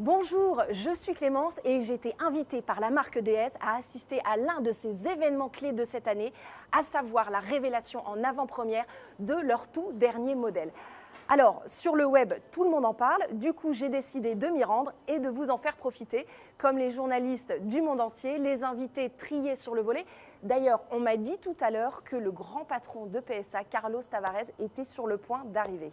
Bonjour, je suis Clémence et j'ai été invitée par la marque DS à assister à l'un de ces événements clés de cette année, à savoir la révélation en avant-première de leur tout dernier modèle. Alors, sur le web, tout le monde en parle, du coup j'ai décidé de m'y rendre et de vous en faire profiter, comme les journalistes du monde entier, les invités triés sur le volet. D'ailleurs, on m'a dit tout à l'heure que le grand patron de PSA, Carlos Tavares, était sur le point d'arriver.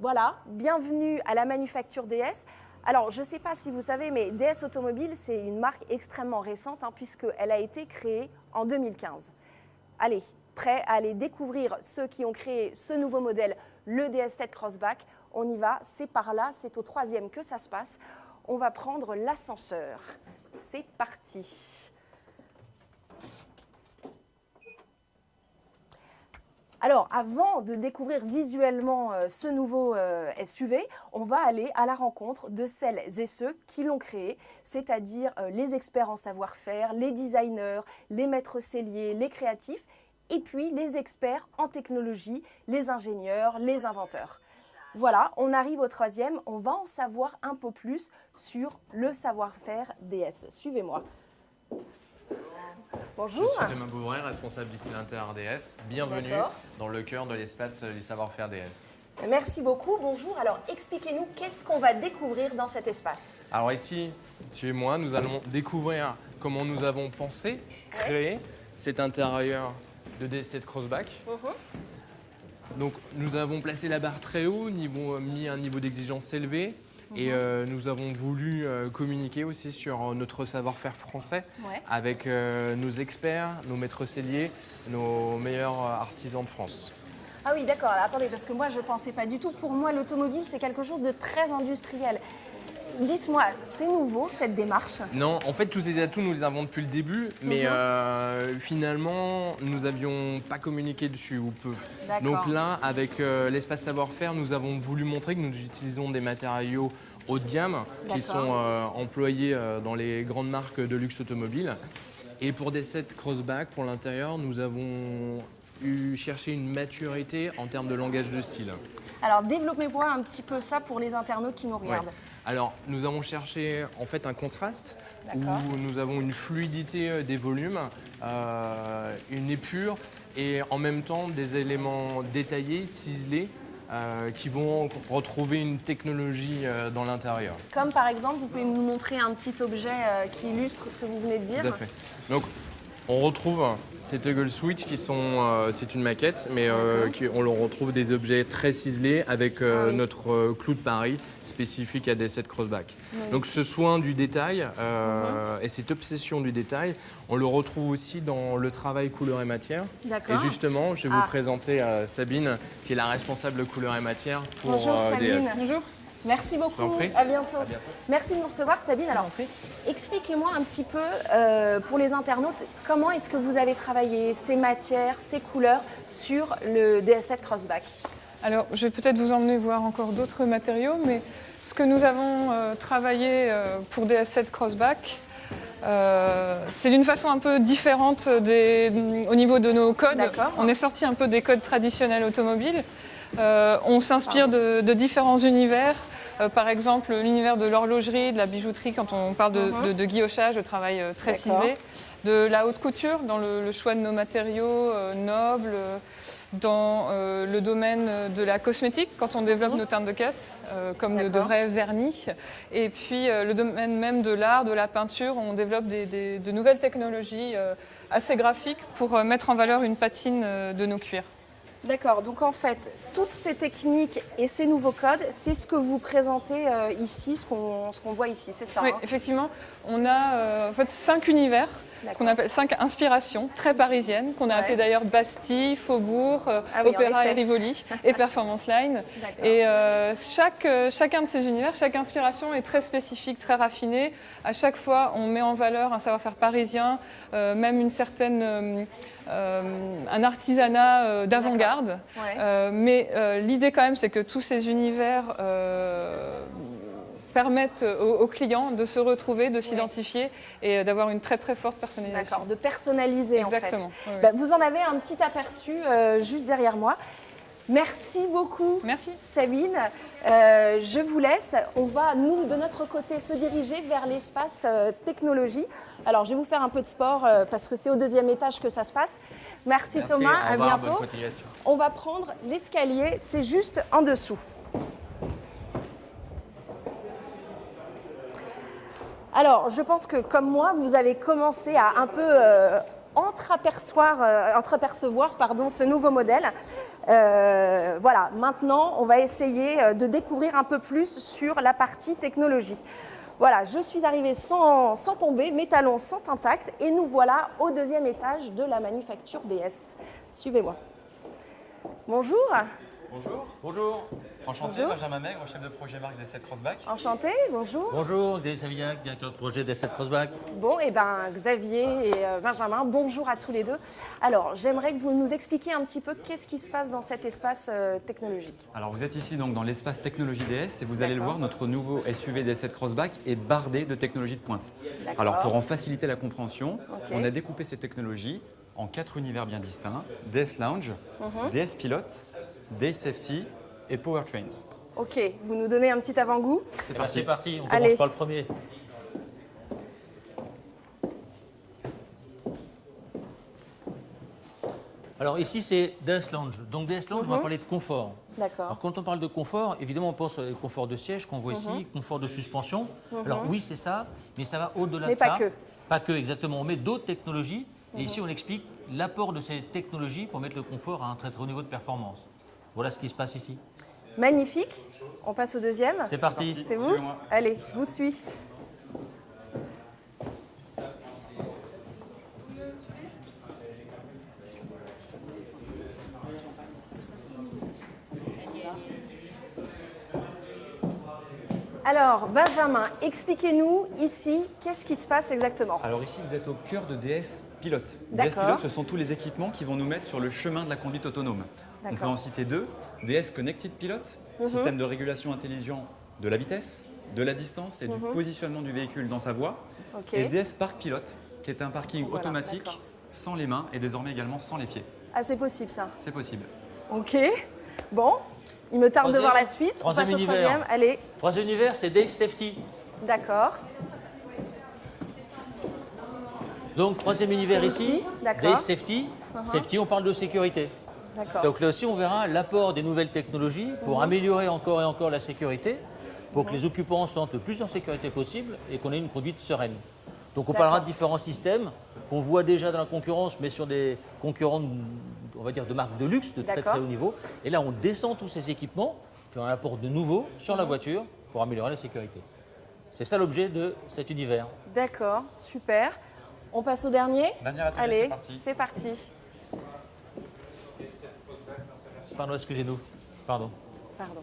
Voilà, bienvenue à la Manufacture DS. Alors, je ne sais pas si vous savez, mais DS Automobile, c'est une marque extrêmement récente, puisqu'elle a été créée en 2015. Allez, prêts à aller découvrir ceux qui ont créé ce nouveau modèle, le DS7 Crossback. On y va, c'est par là, c'est au 3e que ça se passe. On va prendre l'ascenseur. C'est parti. Alors, avant de découvrir visuellement ce nouveau SUV, on va aller à la rencontre de celles et ceux qui l'ont créé, c'est-à-dire les experts en savoir-faire, les designers, les maîtres selliers, les créatifs, et puis les experts en technologie, les ingénieurs, les inventeurs. Voilà, on arrive au 3e, on va en savoir un peu plus sur le savoir-faire DS. Suivez-moi. Bonjour. Je suis Thomas Bouvray, responsable du style intérieur DS. Bienvenue dans le cœur de l'espace du savoir-faire DS. Merci beaucoup. Bonjour. Alors, expliquez-nous qu'est-ce qu'on va découvrir dans cet espace. Alors ici, suivez-moi, nous allons découvrir comment nous avons pensé, créé cet intérieur de DS7 Crossback. Donc, nous avons placé la barre très haut, mis un niveau d'exigence élevé. Et nous avons voulu communiquer aussi sur notre savoir-faire français avec nos experts, nos maîtres selliers, nos meilleurs artisans de France. Ah oui, d'accord. Alors, attendez, parce que moi, je ne pensais pas du tout. Pour moi, l'automobile, c'est quelque chose de très industriel. Dites-moi, c'est nouveau, cette démarche? Non, en fait, tous ces atouts, nous les avons depuis le début, mais finalement, nous n'avions pas communiqué dessus, ou peu. Donc là, avec l'espace savoir-faire, nous avons voulu montrer que nous utilisons des matériaux haut de gamme qui sont employés dans les grandes marques de luxe automobile. Et pour DS7 Crossback, pour l'intérieur, nous avons cherché une maturité en termes de langage de style. Alors, développez-moi un petit peu ça pour les internautes qui nous regardent. Alors, nous avons cherché en fait un contraste où nous avons une fluidité des volumes, une épure et en même temps des éléments détaillés, ciselés, qui vont retrouver une technologie dans l'intérieur. Comme par exemple, vous pouvez nous montrer un petit objet qui illustre ce que vous venez de dire. Tout à fait. Donc, on retrouve ces toggle switch qui sont, c'est une maquette, mais on le retrouve des objets très ciselés avec notre clou de Paris spécifique à DS7 Crossback. Donc ce soin du détail et cette obsession du détail, on le retrouve aussi dans le travail couleur et matière. Et justement, je vais vous présenter Sabine, qui est la responsable couleur et matière pour Bonjour, Sabine. DS. Bonjour. Merci beaucoup, à bientôt. Merci de nous recevoir, Sabine. Alors, expliquez-moi un petit peu, pour les internautes, comment est-ce que vous avez travaillé ces matières, ces couleurs sur le DS7 Crossback? Alors, je vais peut-être vous emmener voir encore d'autres matériaux, mais ce que nous avons travaillé pour DS7 Crossback, c'est d'une façon un peu différente au niveau de nos codes. On est sorti un peu des codes traditionnels automobiles. On s'inspire de différents univers, par exemple l'univers de l'horlogerie, de la bijouterie quand on parle de guillochage, de travail très ciselé, de la haute couture dans le choix de nos matériaux nobles, dans le domaine de la cosmétique quand on développe nos teintes de caisse comme de vrais vernis, et puis le domaine même de l'art, de la peinture, on développe de nouvelles technologies assez graphiques pour mettre en valeur une patine de nos cuirs. D'accord, donc en fait, toutes ces techniques et ces nouveaux codes, c'est ce que vous présentez ici, ce qu'on voit ici, c'est ça? Oui, effectivement, on a en fait 5 univers, ce qu'on appelle 5 inspirations très parisiennes, qu'on a appelées d'ailleurs Bastille, Faubourg, Opéra et Rivoli et Performance Line. Et chacun de ces univers, chaque inspiration est très spécifique, très raffinée. À chaque fois, on met en valeur un savoir-faire parisien, même une certaine... un artisanat d'avant-garde, mais l'idée quand même c'est que tous ces univers permettent aux clients de se retrouver, de s'identifier et d'avoir une très très forte personnalisation. D'accord, de personnaliser. Exactement. En fait. Vous en avez un petit aperçu juste derrière moi. Merci beaucoup, Merci. Sabine. Je vous laisse. On va, nous, de notre côté, se diriger vers l'espace technologie. Alors, je vais vous faire un peu de sport parce que c'est au 2e étage que ça se passe. Merci Thomas, au revoir, à bonne bientôt. continuation. On va prendre l'escalier, c'est juste en dessous. Alors, je pense que comme moi, vous avez commencé à un peu entreapercevoir ce nouveau modèle. Voilà, maintenant, on va essayer de découvrir un peu plus sur la partie technologie. Voilà, je suis arrivée sans tomber, mes talons sont intacts et nous voilà au 2e étage de la manufacture DS. Suivez-moi. Bonjour. Bonjour. Bonjour. Enchanté, Bonjour. Benjamin Maigre, chef de projet marque D7 Crossback. Enchanté, bonjour. Bonjour, Xavier Savillac, directeur de projet D7 Crossback. Bon, et ben Xavier et Benjamin, bonjour à tous les deux. Alors, j'aimerais que vous nous expliquiez un petit peu qu'est-ce qui se passe dans cet espace technologique. Alors vous êtes ici donc dans l'espace technologie DS et vous allez le D'accord. voir, notre nouveau SUV D7 Crossback est bardé de technologies de pointe. D'accord. Alors pour en faciliter la compréhension, Ok. on a découpé ces technologies en 4 univers bien distincts, DS Lounge, DS Pilot, DS Safety et Powertrains. Ok, vous nous donnez un petit avant-goût. C'est Eh ben, parti. c'est parti, on Allez. commence par le premier. Alors ici c'est DS Lounge. Donc DS Lounge, on va parler de confort. D'accord. Alors quand on parle de confort, évidemment on pense au confort de siège qu'on voit ici, confort de suspension. Alors oui c'est ça, mais ça va au-delà Mais de ça. pas que. Pas que, exactement. On met d'autres technologies et ici on explique l'apport de ces technologies pour mettre le confort à un très très haut niveau de performance. Voilà ce qui se passe ici. Magnifique. On passe au 2e. C'est parti. C'est vous? Suivez-moi. Allez, je vous suis. Alors, Benjamin, expliquez-nous ici, qu'est-ce qui se passe exactement? Alors ici vous êtes au cœur de DS Pilot. DS D'accord. Pilot, ce sont tous les équipements qui vont nous mettre sur le chemin de la conduite autonome. On peut D'accord. en citer 2. DS Connected Pilot, système de régulation intelligent de la vitesse, de la distance et du positionnement du véhicule dans sa voie. Ok. Et DS Park Pilot, qui est un parking Voilà, automatique d'accord. sans les mains et désormais également sans les pieds. Ah, c'est possible ça. C'est possible. Ok. Bon, il me tarde de Troisième- voir la suite. On troisième passe au univers. 3e. Allez, Troisième univers, c'est DS Safety. d'accord. Donc troisième univers C'est ici, ici, d'accord. DS Safety. Safety, on parle de sécurité. D'accord. Donc là aussi, on verra l'apport des nouvelles technologies pour améliorer encore et encore la sécurité, pour que les occupants se sentent le plus en sécurité possible et qu'on ait une conduite sereine. Donc on parlera de différents systèmes qu'on voit déjà dans la concurrence, mais sur des concurrents, on va dire, de marques de luxe, de très D'accord. très haut niveau. Et là, on descend tous ces équipements, puis on apporte de nouveaux sur la voiture pour améliorer la sécurité. C'est ça l'objet de cet univers. D'accord, super. On passe au dernier. Dernier atelier, Allez, c'est parti. c'est parti. Pardon, excusez-nous. Pardon. Pardon.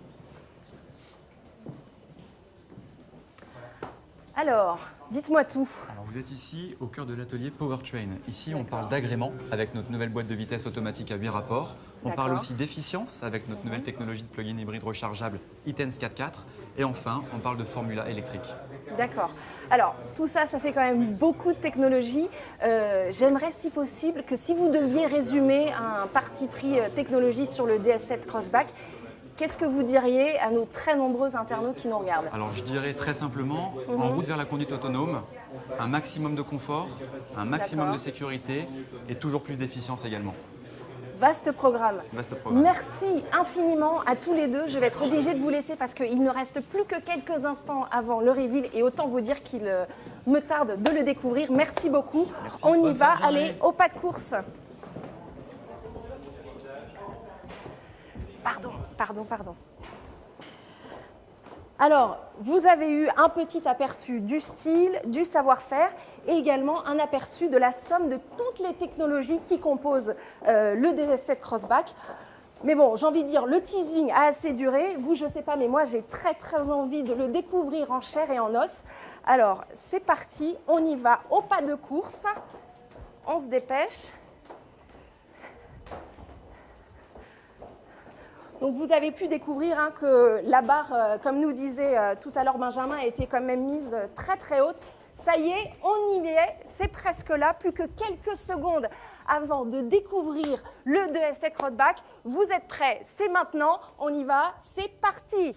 Alors, dites-moi tout. Alors vous êtes ici au cœur de l'atelier Powertrain. Ici, on parle d'agrément avec notre nouvelle boîte de vitesse automatique à 8 rapports. On parle D'accord. aussi d'efficience avec notre nouvelle technologie de plug-in hybride rechargeable iTens 4.4. Et enfin, on parle de formula électrique. D'accord. Alors, tout ça, ça fait quand même beaucoup de technologie. J'aimerais, si possible, que si vous deviez résumer un parti pris technologie sur le DS7 Crossback, qu'est-ce que vous diriez à nos très nombreux internautes qui nous regardent? Alors je dirais très simplement, en route vers la conduite autonome, un maximum de confort, un maximum D'accord. de sécurité et toujours plus d'efficience également. Vaste programme. Vaste programme. Merci infiniment à tous les deux. Je vais être obligée de vous laisser parce qu'il ne reste plus que quelques instants avant le reveal et autant vous dire qu'il me tarde de le découvrir. Merci beaucoup. Merci. On y Bonne va. fin de journée. Allez, au pas de course. Pardon. Alors, vous avez eu un petit aperçu du style, du savoir-faire et également un aperçu de la somme de toutes les technologies qui composent le DS7 Crossback. Mais bon, j'ai envie de dire, le teasing a assez duré. Vous, je ne sais pas, mais moi, j'ai très envie de le découvrir en chair et en os. Alors, c'est parti, on y va au pas de course. On se dépêche. Donc vous avez pu découvrir que la barre, comme nous disait tout à l'heure Benjamin, était quand même mise très haute. Ça y est, on y est, c'est presque là, plus que quelques secondes avant de découvrir le DS7 Crossback. Vous êtes prêts? C'est maintenant, on y va, c'est parti!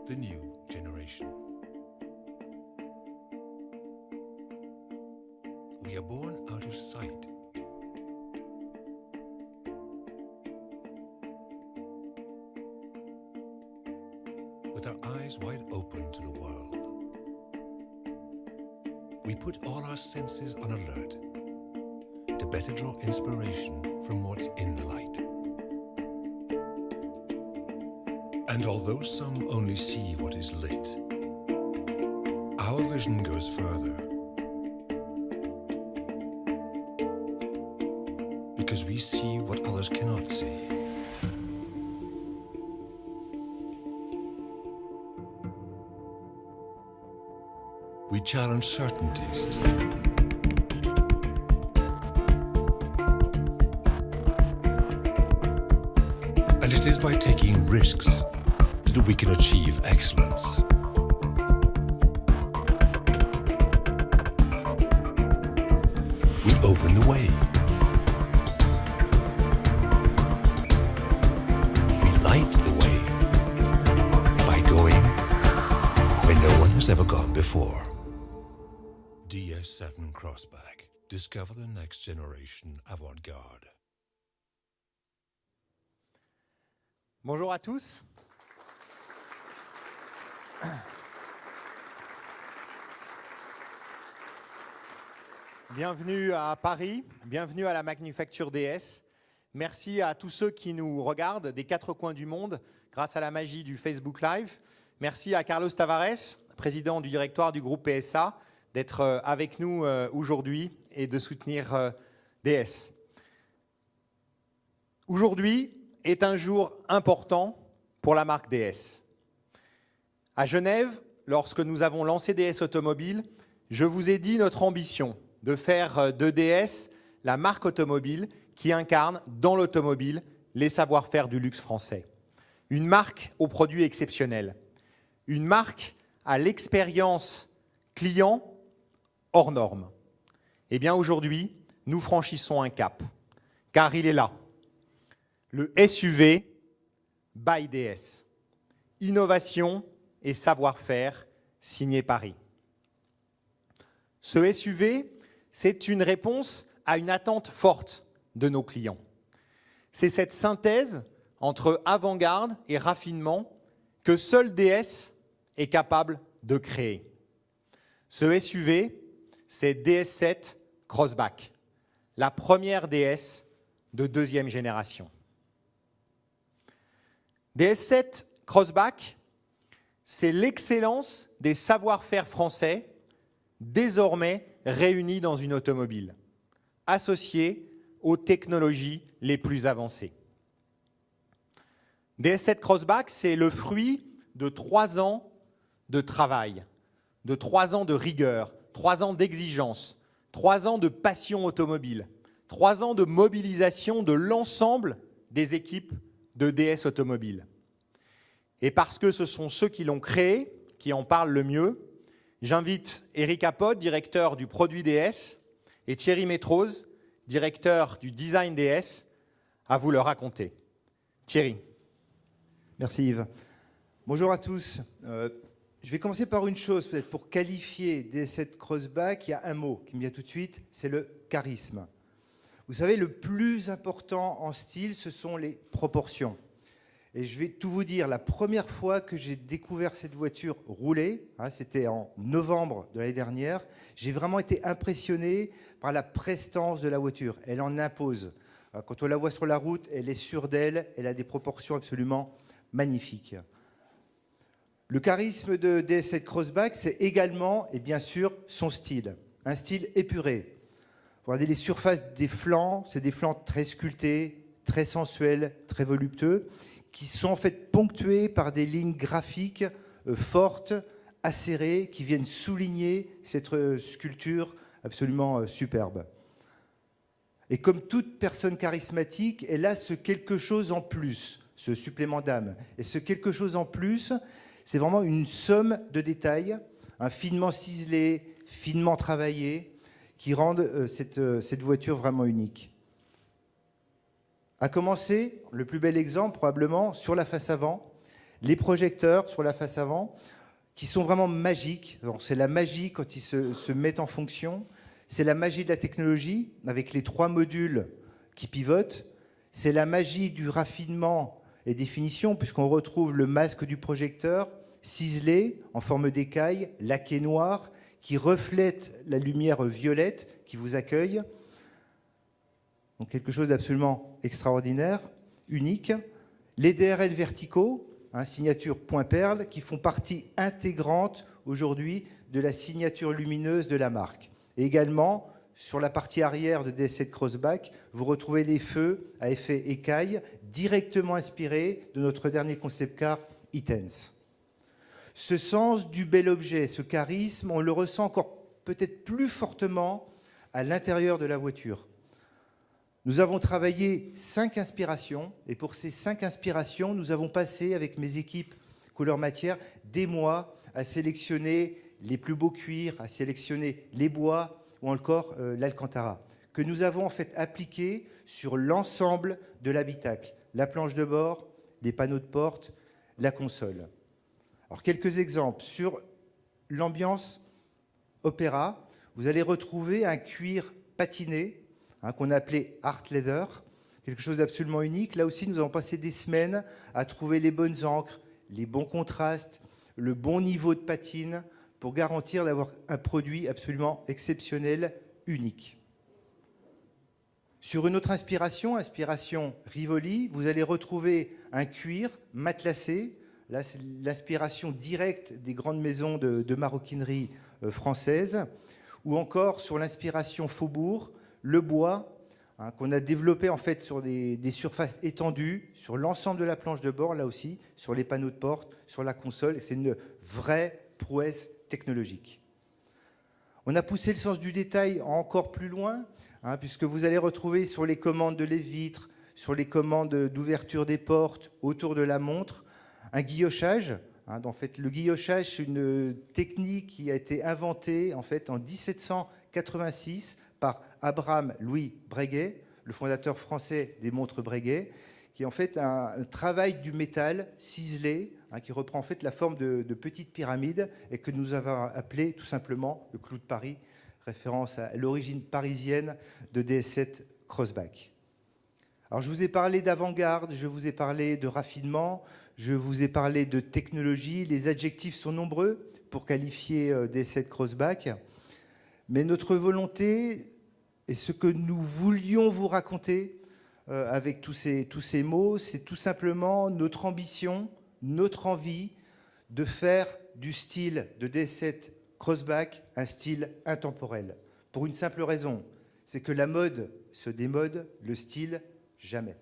The new generation. We are born out of sight. With our eyes wide open to the world. We put all our senses on alert to better draw inspiration from what's in the light. And although some only see what is lit, our vision goes further. Because we see what others cannot see. We challenge certainties. And it is by taking risks that we can achieve excellence. We open the way. We light the way by going where no one has ever gone before. DS7 Crossback. Discover the next generation avant-garde. Bonjour à tous. Bienvenue à Paris, bienvenue à la Manufacture DS. Merci à tous ceux qui nous regardent des quatre coins du monde grâce à la magie du Facebook Live. Merci à Carlos Tavares, président du directoire du groupe PSA, d'être avec nous aujourd'hui et de soutenir DS. Aujourd'hui est un jour important pour la marque DS. À Genève, lorsque nous avons lancé DS Automobile, je vous ai dit notre ambition de faire de DS la marque automobile qui incarne dans l'automobile les savoir-faire du luxe français. Une marque aux produits exceptionnels. Une marque à l'expérience client hors norme. Eh bien aujourd'hui, nous franchissons un cap, car il est là. Le SUV by DS. Innovation et savoir-faire signé Paris. Ce SUV, c'est une réponse à une attente forte de nos clients. C'est cette synthèse entre avant-garde et raffinement que seul DS est capable de créer. Ce SUV, c'est DS7 Crossback, la première DS de deuxième génération. DS7 Crossback, c'est l'excellence des savoir-faire français désormais réunis dans une automobile, associés aux technologies les plus avancées. DS7 Crossback, c'est le fruit de 3 ans de travail, de 3 ans de rigueur, 3 ans d'exigence, 3 ans de passion automobile, 3 ans de mobilisation de l'ensemble des équipes de DS Automobile. Et parce que ce sont ceux qui l'ont créé, qui en parlent le mieux, j'invite Eric Apod, directeur du produit DS, et Thierry Métrose, directeur du design DS, à vous le raconter. Thierry. Merci Yves. Bonjour à tous. Je vais commencer par une chose, peut-être pour qualifier DS7 Crossback, il y a un mot qui me vient tout de suite, c'est le charisme. Vous savez, le plus important en style, ce sont les proportions. Et je vais tout vous dire, la première fois que j'ai découvert cette voiture roulée, c'était en novembre de l'année dernière, j'ai vraiment été impressionné par la prestance de la voiture. Elle en impose. Quand on la voit sur la route, elle est sûre d'elle, elle a des proportions absolument magnifiques. Le charisme de DS7 Crossback, c'est également, et bien sûr, son style. Un style épuré. Regardez les surfaces des flancs, c'est des flancs très sculptés, très sensuels, très voluptueux, qui sont en fait ponctués par des lignes graphiques fortes, acérées, qui viennent souligner cette sculpture absolument superbe. Et comme toute personne charismatique, elle a ce quelque chose en plus, ce supplément d'âme. Et ce quelque chose en plus, c'est vraiment une somme de détails, finement ciselés, finement travaillés, qui rendent cette voiture vraiment unique. À commencer, le plus bel exemple probablement, sur la face avant, les projecteurs sur la face avant, qui sont vraiment magiques. C'est la magie quand ils se mettent en fonction, c'est la magie de la technologie, avec les 3 modules qui pivotent, c'est la magie du raffinement et des finitions, puisqu'on retrouve le masque du projecteur, ciselé, en forme d'écaille, laqué noir, qui reflète la lumière violette qui vous accueille. Donc quelque chose d'absolument extraordinaire, unique. Les DRL verticaux, signature point perle, qui font partie intégrante aujourd'hui de la signature lumineuse de la marque. Et également, sur la partie arrière de DS7 Crossback, vous retrouvez les feux à effet écaille, directement inspirés de notre dernier concept car E-Tense. Ce sens du bel objet, ce charisme, on le ressent encore peut-être plus fortement à l'intérieur de la voiture. Nous avons travaillé 5 inspirations, et pour ces 5 inspirations, nous avons passé, avec mes équipes couleur matière, des mois à sélectionner les plus beaux cuirs, à sélectionner les bois ou encore l'Alcantara, que nous avons en fait appliqué sur l'ensemble de l'habitacle, la planche de bord, les panneaux de porte, la console. Alors, quelques exemples. Sur l'ambiance opéra, vous allez retrouver un cuir patiné, qu'on a appelé Art Leather, quelque chose d'absolument unique. Là aussi, nous avons passé des semaines à trouver les bonnes encres, les bons contrastes, le bon niveau de patine pour garantir d'avoir un produit absolument exceptionnel, unique. Sur une autre inspiration Rivoli, vous allez retrouver un cuir matelassé. Là, c'est l'inspiration directe des grandes maisons de maroquinerie françaises. Ou encore sur l'inspiration Faubourg, le bois, qu'on a développé en fait sur des surfaces étendues, sur l'ensemble de la planche de bord, là aussi, sur les panneaux de porte, sur la console. Et c'est une vraie prouesse technologique. On a poussé le sens du détail encore plus loin, puisque vous allez retrouver sur les commandes de lève-vitres, sur les commandes d'ouverture des portes, autour de la montre, un guillochage. En fait, le guillochage, c'est une technique qui a été inventée en 1786 par Abraham Louis Breguet, le fondateur français des montres Breguet, qui est en fait un travail du métal ciselé, qui reprend en fait la forme de petites pyramides et que nous avons appelé tout simplement le clou de Paris, référence à l'origine parisienne de DS7 Crossback. Alors, je vous ai parlé d'avant-garde, je vous ai parlé de raffinement, Je vous ai parlé de technologie. Les adjectifs sont nombreux pour qualifier DS7 Crossback. Mais notre volonté et ce que nous voulions vous raconter avec tous ces mots, c'est tout simplement notre ambition, notre envie de faire du style de DS7 Crossback un style intemporel. Pour une simple raison, c'est que la mode se démode, le style jamais.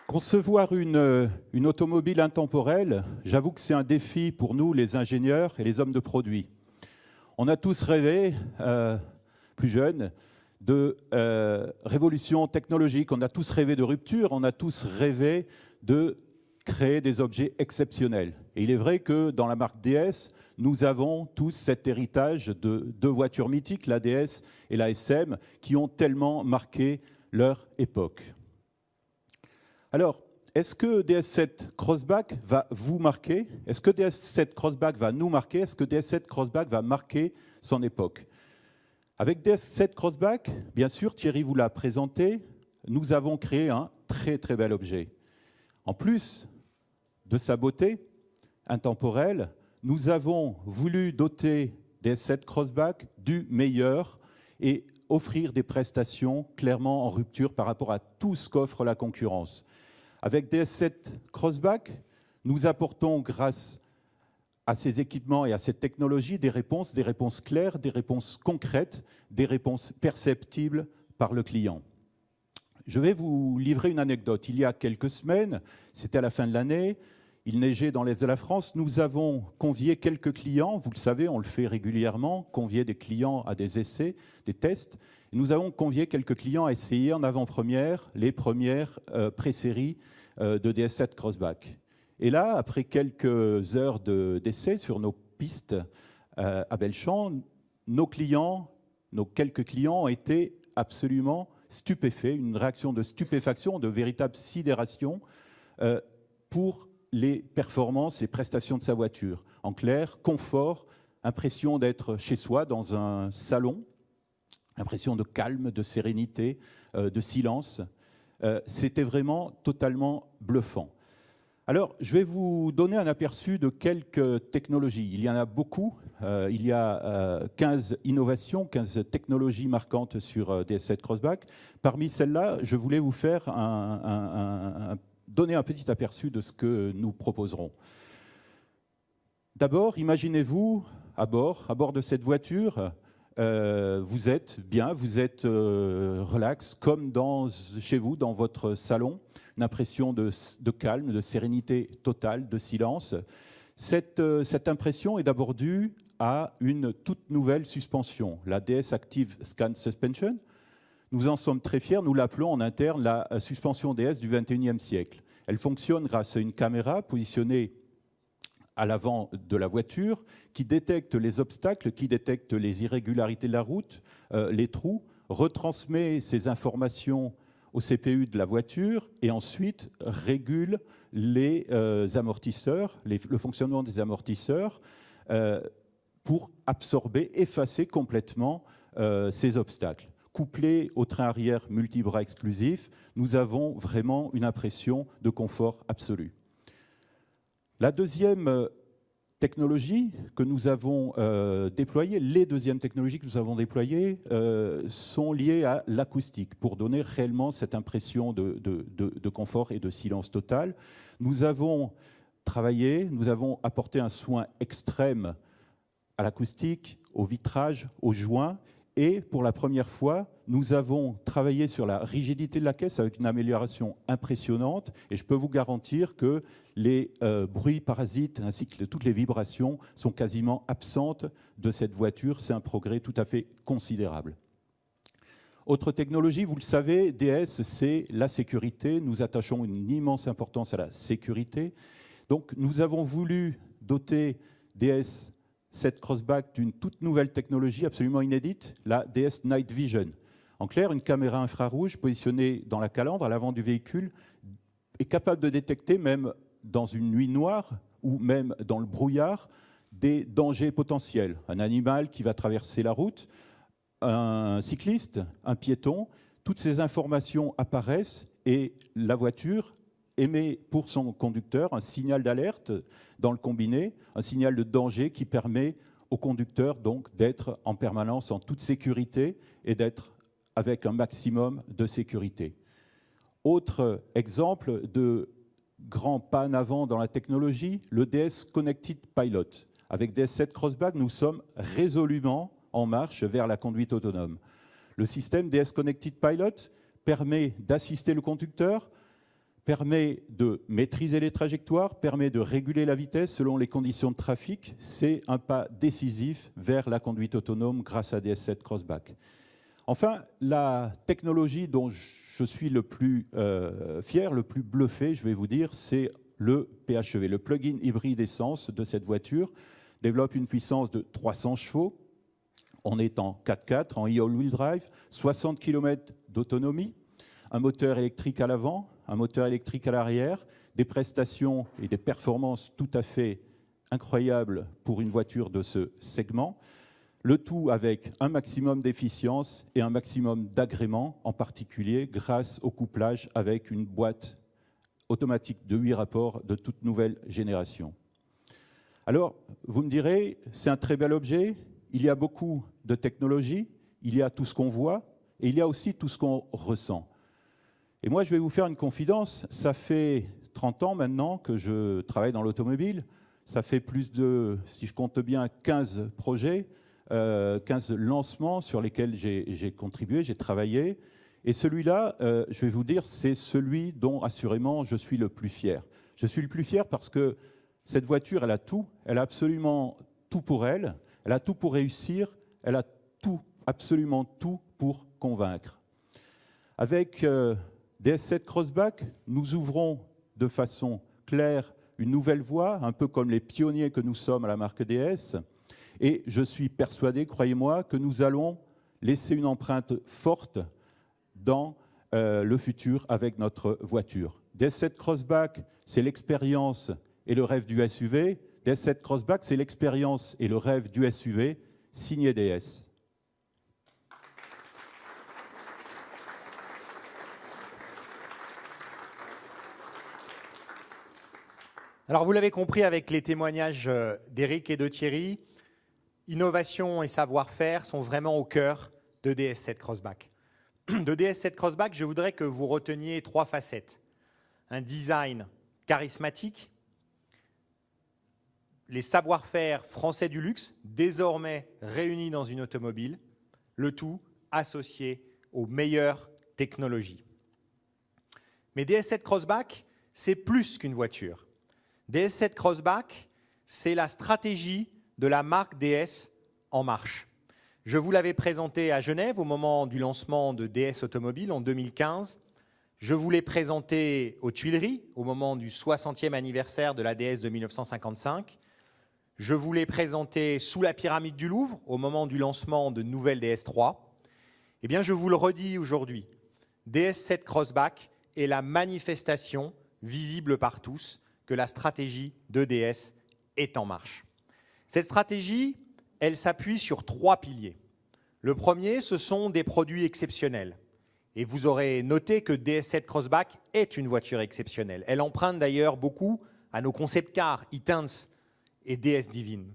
Concevoir une automobile intemporelle, j'avoue que c'est un défi pour nous, les ingénieurs et les hommes de produits. On a tous rêvé, plus jeunes, de révolution technologique, on a tous rêvé de rupture, on a tous rêvé de créer des objets exceptionnels. Et il est vrai que dans la marque DS, nous avons tous cet héritage de deux voitures mythiques, la DS et la SM, qui ont tellement marqué leur époque. Alors, est-ce que DS7 Crossback va vous marquer? Est-ce que DS7 Crossback va nous marquer? Est-ce que DS7 Crossback va marquer son époque? Avec DS7 Crossback, bien sûr, Thierry vous l'a présenté, nous avons créé un très très bel objet. En plus de sa beauté intemporelle, nous avons voulu doter DS7 Crossback du meilleur et offrir des prestations clairement en rupture par rapport à tout ce qu'offre la concurrence. Avec DS7 Crossback, nous apportons, grâce à ces équipements et à cette technologie, des réponses claires, des réponses concrètes, des réponses perceptibles par le client. Je vais vous livrer une anecdote. Il y a quelques semaines, c'était à la fin de l'année, il neigeait dans l'est de la France, nous avons convié quelques clients, vous le savez, on le fait régulièrement, convier des clients à des essais, des tests. Nous avons convié quelques clients à essayer en avant-première les premières pré-séries de DS7 Crossback. Et là, après quelques heures d'essais sur nos pistes à Belchamp, nos quelques clients ont été absolument stupéfaits, une réaction de stupéfaction, de véritable sidération pour les performances, les prestations de sa voiture. En clair, confort, impression d'être chez soi dans un salon, impression de calme, de sérénité, de silence. C'était vraiment totalement bluffant. Alors, je vais vous donner un aperçu de quelques technologies. Il y en a beaucoup. Il y a 15 innovations, 15 technologies marquantes sur DS7 Crossback. Parmi celles-là, je voulais vous faire donner un petit aperçu de ce que nous proposerons. D'abord, imaginez-vous à bord de cette voiture, vous êtes bien, vous êtes relax, comme chez vous, dans votre salon, une impression de calme, de sérénité totale, de silence. Cette impression est d'abord due à une toute nouvelle suspension, la DS Active Scan Suspension. Nous en sommes très fiers, nous l'appelons en interne la suspension DS du XXIe siècle. Elle fonctionne grâce à une caméra positionnée à l'avant de la voiture qui détecte les obstacles, qui détecte les irrégularités de la route, les trous, retransmet ces informations au CPU de la voiture et ensuite régule les amortisseurs, le fonctionnement des amortisseurs pour absorber, effacer complètement ces obstacles. Couplé au train arrière multibras exclusif, nous avons vraiment une impression de confort absolu. La deuxième technologie que nous avons déployée, les deuxièmes technologies que nous avons déployées sont liées à l'acoustique pour donner réellement cette impression de confort et de silence total. Nous avons travaillé, nous avons apporté un soin extrême à l'acoustique, au vitrage, aux joints. Et pour la première fois, nous avons travaillé sur la rigidité de la caisse avec une amélioration impressionnante. Et je peux vous garantir que les bruits parasites ainsi que toutes les vibrations sont quasiment absentes de cette voiture. C'est un progrès tout à fait considérable. Autre technologie, vous le savez, DS, c'est la sécurité. Nous attachons une immense importance à la sécurité. Donc nous avons voulu doter DS7 Crossback d'une toute nouvelle technologie absolument inédite, la DS Night Vision. En clair, une caméra infrarouge positionnée dans la calandre à l'avant du véhicule est capable de détecter, même dans une nuit noire ou même dans le brouillard, des dangers potentiels. Un animal qui va traverser la route, un cycliste, un piéton, toutes ces informations apparaissent et la voiture émet pour son conducteur un signal d'alerte dans le combiné, un signal de danger qui permet au conducteur donc d'être en permanence en toute sécurité et d'être avec un maximum de sécurité. Autre exemple de grand pas en avant dans la technologie, le DS Connected Pilot. Avec DS7 Crossback, nous sommes résolument en marche vers la conduite autonome. Le système DS Connected Pilot permet d'assister le conducteur, permet de maîtriser les trajectoires, permet de réguler la vitesse selon les conditions de trafic. C'est un pas décisif vers la conduite autonome grâce à DS7 Crossback. Enfin, la technologie dont je suis le plus fier, le plus bluffé, je vais vous dire, c'est le PHEV, le plug-in hybride essence de cette voiture. Développe une puissance de 300 chevaux. On est en 4x4, en all-wheel drive, 60 km d'autonomie, un moteur électrique à l'avant, un moteur électrique à l'arrière, des prestations et des performances tout à fait incroyables pour une voiture de ce segment. Le tout avec un maximum d'efficience et un maximum d'agrément, en particulier grâce au couplage avec une boîte automatique de 8 rapports de toute nouvelle génération. Alors, vous me direz, c'est un très bel objet, il y a beaucoup de technologie, il y a tout ce qu'on voit et il y a aussi tout ce qu'on ressent. Et moi, je vais vous faire une confidence, ça fait 30 ans maintenant que je travaille dans l'automobile, ça fait plus de, si je compte bien, 15 projets, 15 lancements sur lesquels j'ai contribué, j'ai travaillé. Et celui-là, je vais vous dire, c'est celui dont, assurément, je suis le plus fier. Je suis le plus fier parce que cette voiture, elle a tout, elle a absolument tout pour elle a tout pour réussir, elle a tout, absolument tout pour convaincre. Avec DS7 Crossback, nous ouvrons de façon claire une nouvelle voie, un peu comme les pionniers que nous sommes à la marque DS. Et je suis persuadé, croyez-moi, que nous allons laisser une empreinte forte dans le futur avec notre voiture. DS7 Crossback, c'est l'expérience et le rêve du SUV. DS7 Crossback, c'est l'expérience et le rêve du SUV, signé DS. Alors vous l'avez compris avec les témoignages d'Éric et de Thierry, innovation et savoir-faire sont vraiment au cœur de DS7 Crossback. De DS7 Crossback, je voudrais que vous reteniez 3 facettes. Un design charismatique, les savoir-faire français du luxe, désormais réunis dans une automobile, le tout associé aux meilleures technologies. Mais DS7 Crossback, c'est plus qu'une voiture. DS7 Crossback, c'est la stratégie de la marque DS en marche. Je vous l'avais présenté à Genève au moment du lancement de DS Automobile en 2015. Je vous l'ai présenté aux Tuileries au moment du 60e anniversaire de la DS de 1955. Je vous l'ai présenté sous la pyramide du Louvre au moment du lancement de nouvelle DS3. Eh bien, je vous le redis aujourd'hui, DS7 Crossback est la manifestation visible par tous que la stratégie de DS est en marche. Cette stratégie, elle s'appuie sur 3 piliers. Le premier, ce sont des produits exceptionnels. Et vous aurez noté que DS7 Crossback est une voiture exceptionnelle. Elle emprunte d'ailleurs beaucoup à nos concept cars, e-Tense et DS Divine.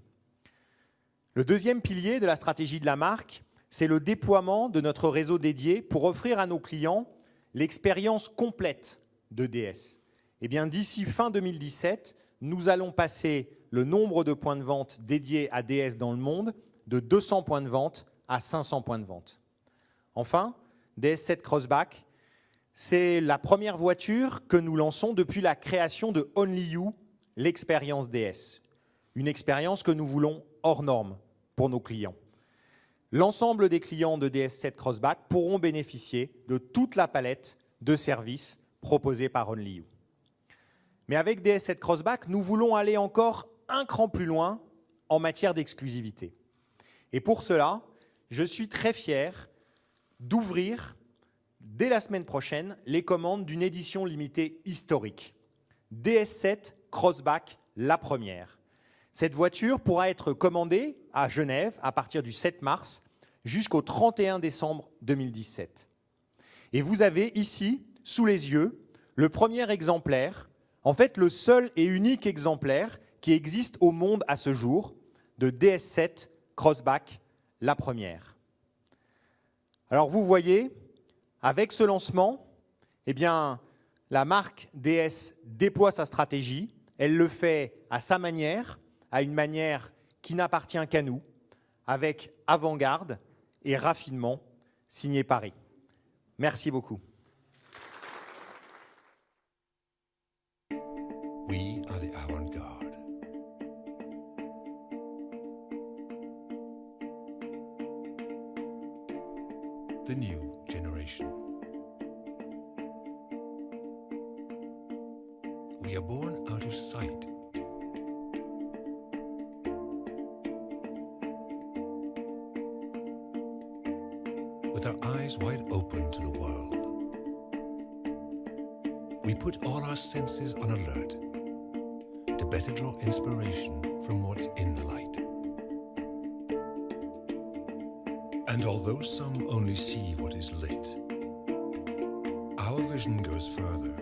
Le deuxième pilier de la stratégie de la marque, c'est le déploiement de notre réseau dédié pour offrir à nos clients l'expérience complète de DS. Eh bien, d'ici fin 2017, nous allons passer le nombre de points de vente dédiés à DS dans le monde de 200 points de vente à 500 points de vente. Enfin, DS7 Crossback, c'est la première voiture que nous lançons depuis la création de Only You, l'expérience DS. Une expérience que nous voulons hors norme pour nos clients. L'ensemble des clients de DS7 Crossback pourront bénéficier de toute la palette de services proposés par Only You. Mais avec DS7 Crossback, nous voulons aller encore un cran plus loin en matière d'exclusivité. Et pour cela, je suis très fier d'ouvrir dès la semaine prochaine les commandes d'une édition limitée historique. DS7 Crossback, la première. Cette voiture pourra être commandée à Genève à partir du 7 mars jusqu'au 31 décembre 2017. Et vous avez ici, sous les yeux, le premier exemplaire, en fait le seul et unique exemplaire qui existe au monde à ce jour, de DS7 Crossback, la première. Alors vous voyez, avec ce lancement, eh bien, la marque DS déploie sa stratégie, elle le fait à sa manière, à une manière qui n'appartient qu'à nous, avec avant-garde et raffinement, signé Paris. Merci beaucoup. We are the avant-garde. The new generation. We are born out of sight. With our eyes wide open to the world. We put all our senses on alert to better draw inspiration from what's in the light. And although some only see what is lit, our vision goes further.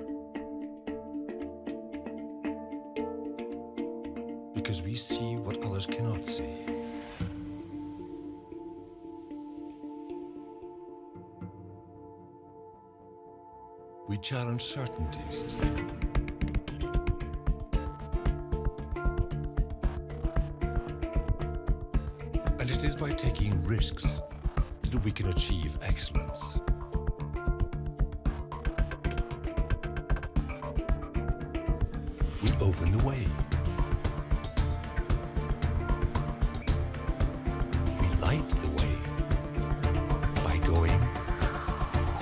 Because we see what others cannot see. We challenge certainties. And it is by taking risks that we can achieve excellence. We open the way. We light the way by going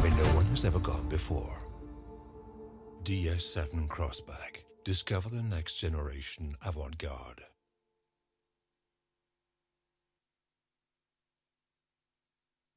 where no one has ever gone before. DS7 Crossback. Discover the next generation avant-garde.